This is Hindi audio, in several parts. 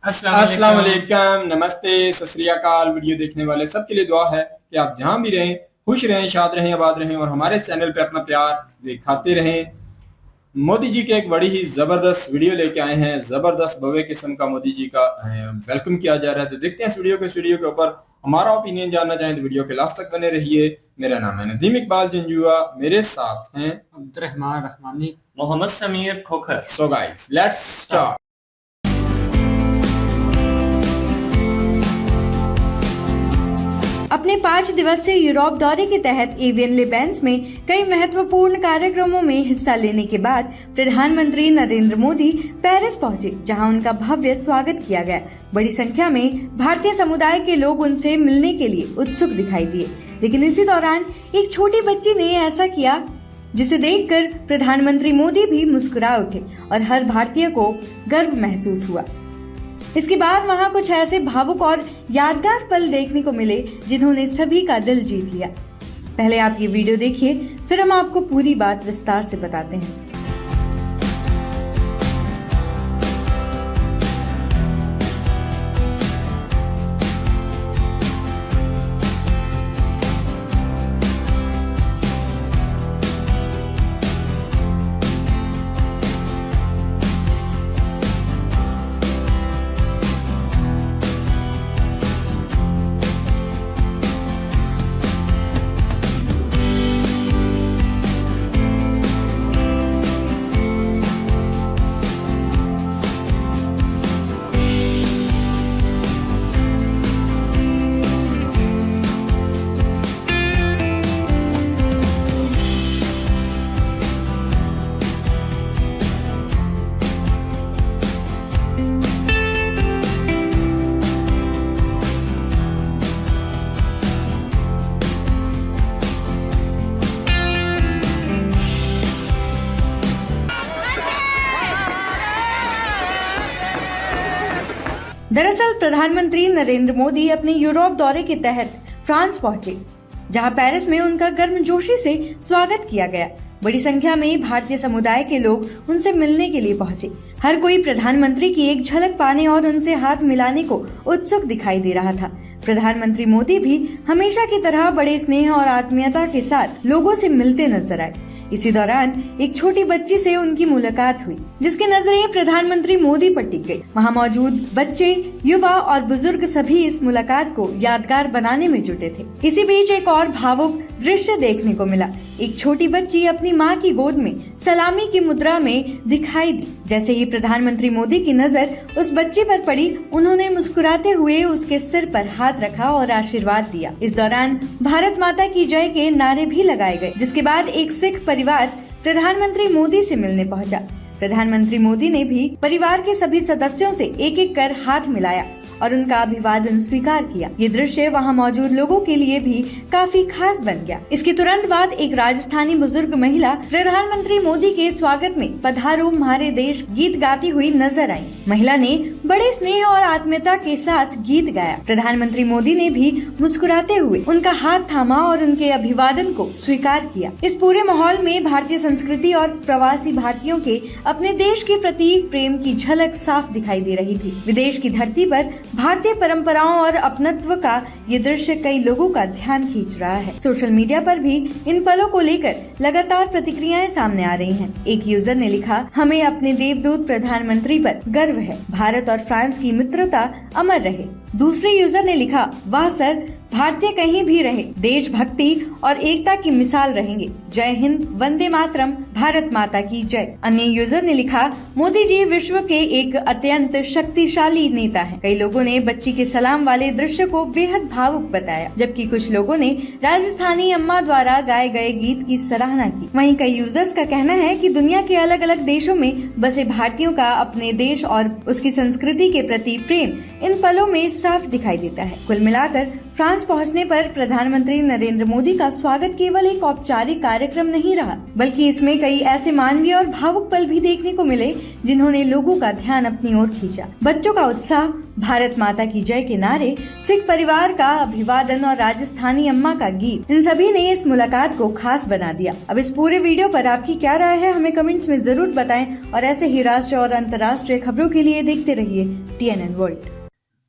अस्सलाम वालेकुम, नमस्ते, सत श्री अकाल। वीडियो देखने वाले सबके लिए दुआ है कि आप जहां भी रहें खुश रहें, शाद रहें, आबाद रहें और हमारे चैनल पे अपना प्यार दिखाते रहें। मोदी जी के एक बड़ी ही जबरदस्त वीडियो लेके आए हैं। जबरदस्त भव्य किस्म का मोदी जी का वेलकम किया जा रहा है। तो देखते हैं इस वीडियो के ऊपर हमारा ओपिनियन जानना चाहें तो वीडियो के लास्ट तक बने रहिए। मेरा नाम है नदीम इकबाल जंजुआ, मेरे साथ हैं Abdurrahman Rahmani, Mohammad Sameer Khokhar. So guys let's start. अपने 5 दिवसीय यूरोप दौरे के तहत एवियन लिबेंस में कई महत्वपूर्ण कार्यक्रमों में हिस्सा लेने के बाद प्रधानमंत्री नरेंद्र मोदी पेरिस पहुंचे, जहां उनका भव्य स्वागत किया गया। बड़ी संख्या में भारतीय समुदाय के लोग उनसे मिलने के लिए उत्सुक दिखाई दिए, लेकिन इसी दौरान एक छोटी बच्ची ने ऐसा किया जिसे देखकर प्रधानमंत्री मोदी भी मुस्कुरा उठे और हर भारतीय को गर्व महसूस हुआ। इसके बाद वहां कुछ ऐसे भावुक और यादगार पल देखने को मिले जिन्होंने सभी का दिल जीत लिया। पहले आप ये वीडियो देखिए, फिर हम आपको पूरी बात विस्तार से बताते हैं। दरअसल प्रधानमंत्री नरेंद्र मोदी अपने यूरोप दौरे के तहत फ्रांस पहुंचे, जहां पेरिस में उनका गर्मजोशी से स्वागत किया गया। बड़ी संख्या में भारतीय समुदाय के लोग उनसे मिलने के लिए पहुंचे। हर कोई प्रधानमंत्री की एक झलक पाने और उनसे हाथ मिलाने को उत्सुक दिखाई दे रहा था। प्रधानमंत्री मोदी भी हमेशा की तरह बड़े स्नेह और आत्मीयता के साथ लोगों से मिलते नजर आए। इसी दौरान एक छोटी बच्ची से उनकी मुलाकात हुई, जिसकी नजरें प्रधानमंत्री मोदी पर टिक गई। वहां मौजूद बच्चे, युवा और बुजुर्ग सभी इस मुलाकात को यादगार बनाने में जुटे थे। इसी बीच एक और भावुक दृश्य देखने को मिला। एक छोटी बच्ची अपनी मां की गोद में सलामी की मुद्रा में दिखाई दी। जैसे ही प्रधानमंत्री मोदी की नजर उस बच्ची पर पड़ी, उन्होंने मुस्कुराते हुए उसके सिर पर हाथ रखा और आशीर्वाद दिया। इस दौरान भारत माता की जय के नारे भी लगाए गए, जिसके बाद एक सिख परिवार प्रधानमंत्री मोदी से मिलने पहुंचा। प्रधानमंत्री मोदी ने भी परिवार के सभी सदस्यों से एक एक कर हाथ मिलाया और उनका अभिवादन स्वीकार किया। ये दृश्य वहां मौजूद लोगों के लिए भी काफी खास बन गया। इसके तुरंत बाद एक राजस्थानी बुजुर्ग महिला प्रधानमंत्री मोदी के स्वागत में पधारो हमारे देश गीत गाती हुई नजर आई। महिला ने बड़े स्नेह और आत्मीयता के साथ गीत गाया। प्रधानमंत्री मोदी ने भी मुस्कुराते हुए उनका हाथ थामा और उनके अभिवादन को स्वीकार किया। इस पूरे माहौल में भारतीय संस्कृति और प्रवासी भारतीयों के अपने देश के प्रति प्रेम की झलक साफ दिखाई दे रही थी। विदेश की धरती पर भारतीय परंपराओं और अपनत्व का ये दृश्य कई लोगों का ध्यान खींच रहा है। सोशल मीडिया पर भी इन पलों को लेकर लगातार प्रतिक्रियाएं सामने आ रही हैं। एक यूजर ने लिखा, हमें अपने देवदूत प्रधानमंत्री पर गर्व है। भारत और फ्रांस की मित्रता अमर रहे। दूसरे यूजर ने लिखा, वाह सर, भारतीय कहीं भी रहे, देशभक्ति और एकता की मिसाल रहेंगे। जय हिंद, वंदे मातरम, भारत माता की जय। अन्य यूजर ने लिखा, मोदी जी विश्व के एक अत्यंत शक्तिशाली नेता हैं। कई लोगों ने बच्ची के सलाम वाले दृश्य को बेहद भावुक बताया, जबकि कुछ लोगों ने राजस्थानी अम्मा द्वारा गाए गए गीत की सराहना की। वहीं कई यूजर्स का कहना है कि दुनिया के अलग अलग देशों में बसे भारतीयों का अपने देश और उसकी संस्कृति के प्रति प्रेम इन पलों में साफ दिखाई देता है। कुल मिलाकर फ्रांस पहुंचने पर प्रधानमंत्री नरेंद्र मोदी का स्वागत केवल एक औपचारिक कार्यक्रम नहीं रहा, बल्कि इसमें कई ऐसे मानवीय और भावुक पल भी देखने को मिले जिन्होंने लोगों का ध्यान अपनी ओर खींचा। बच्चों का उत्साह, भारत माता की जय के नारे, सिख परिवार का अभिवादन और राजस्थानी अम्मा का गीत, इन सभी ने इस मुलाकात को खास बना दिया। अब इस पूरे वीडियो पर आपकी क्या राय है, हमें कमेंट्स में जरूर बताएं और ऐसे ही राष्ट्रीय और अंतर्राष्ट्रीय खबरों के लिए देखते रहिए TNN वर्ल्ड।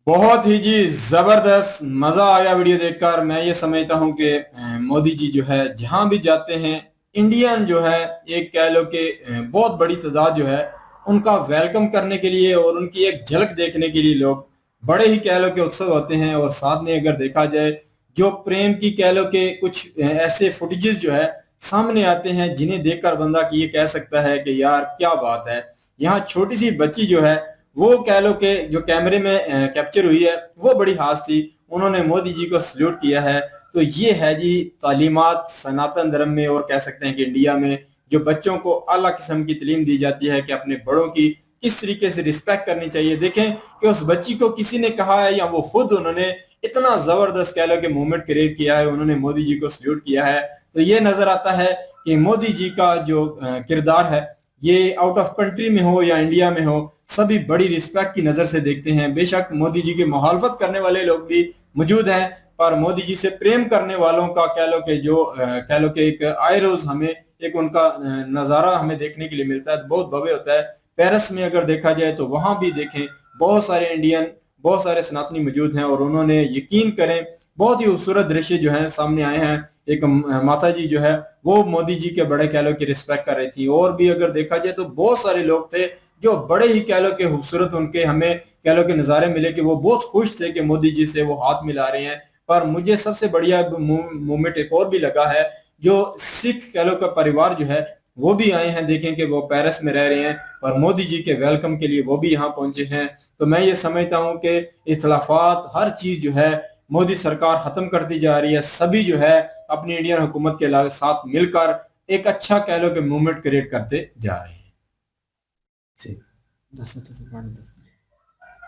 बहुत ही जी जबरदस्त मजा आया वीडियो देखकर। मैं ये समझता हूँ कि मोदी जी जो है जहां भी जाते हैं, इंडियन जो है एक कह लो कि बहुत बड़ी तादाद जो है उनका वेलकम करने के लिए और उनकी एक झलक देखने के लिए लोग बड़े ही कह लो कि उत्सव होते हैं। और साथ में अगर देखा जाए जो प्रेम की कह लो कि कुछ ऐसे फुटेजेस जो है सामने आते हैं जिन्हें देखकर बंदा कि ये कह सकता है कि यार क्या बात है। यहाँ छोटी सी बच्ची जो है वो कह लो कि जो कैमरे में कैप्चर हुई है वो बड़ी खास थी, उन्होंने मोदी जी को सल्यूट किया है। तो ये है जी तालीमात सनातन धर्म में, और कह सकते हैं कि इंडिया में जो बच्चों को अला किस्म की तालीम दी जाती है कि अपने बड़ों की किस तरीके से रिस्पेक्ट करनी चाहिए। देखें कि उस बच्ची को किसी ने कहा है या वो खुद उन्होंने इतना जबरदस्त कह लो कि मूवमेंट क्रिएट किया है, उन्होंने मोदी जी को सल्यूट किया है। तो ये नजर आता है कि मोदी जी का जो किरदार है ये आउट ऑफ कंट्री में हो या इंडिया में हो, सभी बड़ी रिस्पेक्ट की नजर से देखते हैं। बेशक मोदी जी की मुखालफत करने वाले लोग भी मौजूद हैं, पर मोदी जी से प्रेम करने वालों का कह लो कि जो कह लो कि एक आए रोज हमें एक उनका नजारा हमें देखने के लिए मिलता है, बहुत भव्य होता है। पेरिस में अगर देखा जाए तो वहां भी देखें बहुत सारे इंडियन, बहुत सारे सनातनी मौजूद हैं और उन्होंने यकीन करें बहुत ही खूबसूरत दृश्य जो है सामने आए हैं। एक माता जी जो है वो मोदी जी के बड़े कह लो कि रिस्पेक्ट कर रही थी। और भी अगर देखा जाए तो बहुत सारे लोग थे जो बड़े ही कह लो कि खूबसूरत उनके हमें कह लो कि नजारे मिले कि वो बहुत खुश थे कि मोदी जी से वो हाथ मिला रहे हैं। पर मुझे सबसे बढ़िया मूवमेंट एक और भी लगा है, जो सिख कह लो का परिवार जो है वो भी आए हैं। देखें कि वो पेरिस में रह रहे हैं और मोदी जी के वेलकम के लिए वो भी यहाँ पहुंचे हैं। तो मैं ये समझता हूँ कि इख्तलाफात हर चीज जो है मोदी सरकार खत्म करती जा रही है। सभी जो है अपनी इंडियन हुकूमत के साथ मिलकर एक अच्छा कह लो कि मूवमेंट क्रिएट करते जा रहे हैं।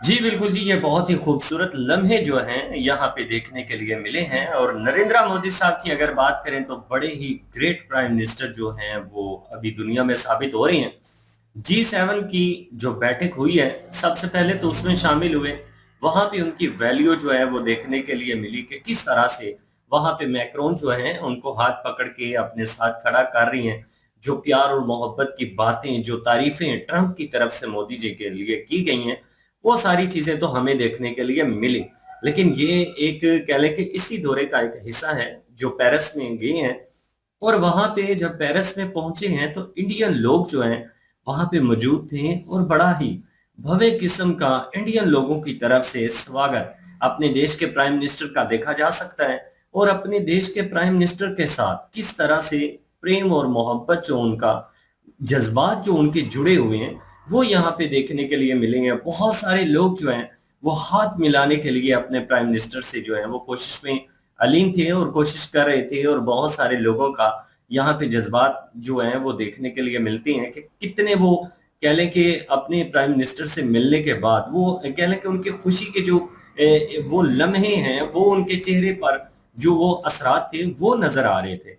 जी बिल्कुल जी, ये बहुत ही खूबसूरत लम्हे जो हैं यहाँ पे देखने के लिए मिले हैं। और नरेंद्र मोदी साहब की अगर बात करें तो बड़े ही ग्रेट प्राइम मिनिस्टर जो हैं वो अभी दुनिया में साबित हो रही हैं। G7 की जो बैठक हुई है सबसे पहले तो उसमें शामिल हुए, वहां पे उनकी वैल्यू जो है वो देखने के लिए मिली कि किस तरह से वहां पे मैक्रोन जो है उनको हाथ पकड़ के अपने साथ खड़ा कर रही हैं। जो प्यार और मोहब्बत की बातें, जो तारीफें ट्रंप की तरफ से मोदी जी के लिए की गई हैं, वो सारी चीजें तो हमें देखने के लिए मिली। लेकिन ये एक कह लें कि इसी दौरे का एक हिस्सा है जो पेरिस में गए हैं। और वहां पे जब पेरिस में पहुंचे हैं तो इंडियन लोग जो हैं वहां पे मौजूद थे और बड़ा ही भव्य किस्म का इंडियन लोगों की तरफ से स्वागत अपने देश के प्राइम मिनिस्टर का देखा जा सकता है। और अपने देश के प्राइम मिनिस्टर के साथ किस तरह से प्रेम और मोहब्बत जो उनका जज्बात जो उनके जुड़े हुए हैं वो यहाँ पे देखने के लिए मिलेंगे। बहुत सारे लोग जो हैं वो हाथ मिलाने के लिए अपने प्राइम मिनिस्टर से जो है वो कोशिश में अलीन थे और कोशिश कर रहे थे। और बहुत सारे लोगों का यहाँ पे जज्बात जो है वो देखने के लिए मिलते हैं कि कितने वो कह लें कि अपने प्राइम मिनिस्टर से मिलने के बाद वो कह लें कि उनकी खुशी के जो वो लम्हे हैं वो उनके चेहरे पर जो वो असरात थे वो नजर आ रहे थे।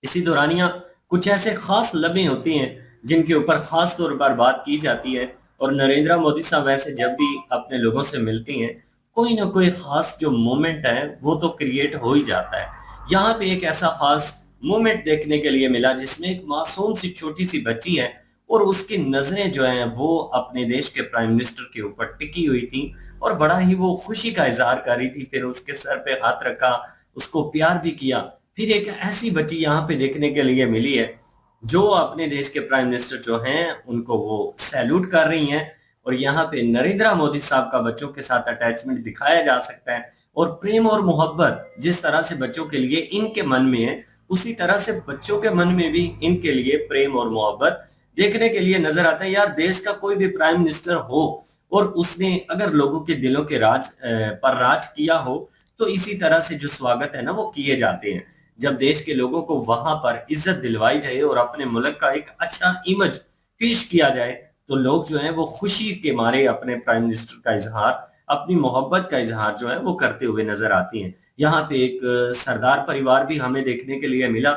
इसी दौरानिया कुछ ऐसे खास लम्हे होते हैं जिनके ऊपर खास तौर पर बात की जाती है। और नरेंद्र मोदी साहब वैसे जब भी अपने लोगों से मिलते हैं कोई ना कोई खास जो मोमेंट है वो तो क्रिएट हो ही जाता है। यहाँ पे एक ऐसा खास मोमेंट देखने के लिए मिला जिसमें एक मासूम सी छोटी सी बच्ची है और उसकी नजरें जो हैं वो अपने देश के प्राइम मिनिस्टर के ऊपर टिकी हुई थी और बड़ा ही वो खुशी का इजहार कर रही थी। फिर उसके सर पे हाथ रखा, उसको प्यार भी किया। फिर एक ऐसी बच्ची यहाँ पे देखने के लिए मिली है जो अपने देश के प्राइम मिनिस्टर जो हैं उनको वो सैल्यूट कर रही हैं। और यहाँ पे नरेंद्र मोदी साहब का बच्चों के साथ अटैचमेंट दिखाया जा सकता है। और प्रेम और मोहब्बत जिस तरह से बच्चों के लिए इनके मन में है उसी तरह से बच्चों के मन में भी इनके लिए प्रेम और मोहब्बत देखने के लिए नजर आता है। यार देश का कोई भी प्राइम मिनिस्टर हो और उसने अगर लोगों के दिलों के राज पर राज किया हो तो इसी तरह से जो स्वागत है ना वो किए जाते हैं। जब देश के लोगों को वहां पर इज्जत दिलवाई जाए और अपने मुल्क का एक अच्छा इमेज पेश किया जाए तो लोग जो हैं वो खुशी के मारे अपने प्राइम मिनिस्टर का इजहार अपनी मोहब्बत का इजहार जो है वो करते हुए नजर आती हैं। यहाँ पे एक सरदार परिवार भी हमें देखने के लिए मिला,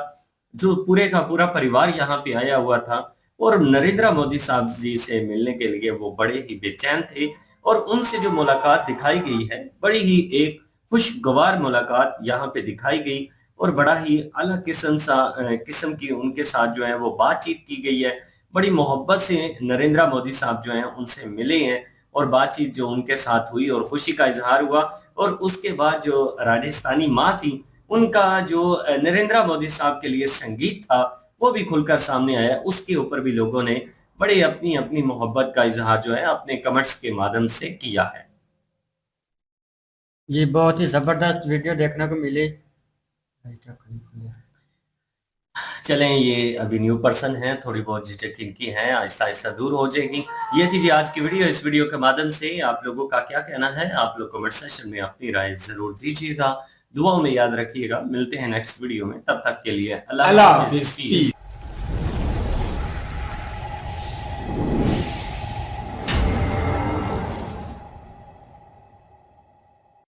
जो पूरे का पूरा परिवार यहाँ पे आया हुआ था और नरेंद्र मोदी साहब जी से मिलने के लिए वो बड़े ही बेचैन थे। और उनसे जो मुलाकात दिखाई गई है, बड़ी ही एक खुशगवार मुलाकात यहाँ पे दिखाई गई और बड़ा ही अलग किस्म की उनके साथ जो है वो बातचीत की गई है। बड़ी मोहब्बत से नरेंद्र मोदी साहब जो हैं उनसे मिले हैं और बातचीत जो उनके साथ हुई और खुशी का इजहार हुआ। और उसके बाद जो राजस्थानी माँ थी, उनका जो नरेंद्र मोदी साहब के लिए संगीत था वो भी खुलकर सामने आया। उसके ऊपर भी लोगों ने बड़े अपनी अपनी मोहब्बत का इजहार जो है अपने कमेंट्स के माध्यम से किया है। ये बहुत ही जबरदस्त वीडियो देखने को मिली। चलें, ये अभी न्यू पर्सन है, थोड़ी बहुत झिझक इनकी है, आहिस्ता आहिस्ता दूर हो जाएगी। ये थी जी आज की वीडियो। इस वीडियो के माध्यम से आप लोगों का क्या कहना है, आप लोग कमेंट सेक्शन में अपनी राय जरूर दीजिएगा। दुआओं में याद रखिएगा। मिलते हैं नेक्स्ट वीडियो में, तब तक के लिए अल्लाह अल्लाह हाफिज़। हाफिज़।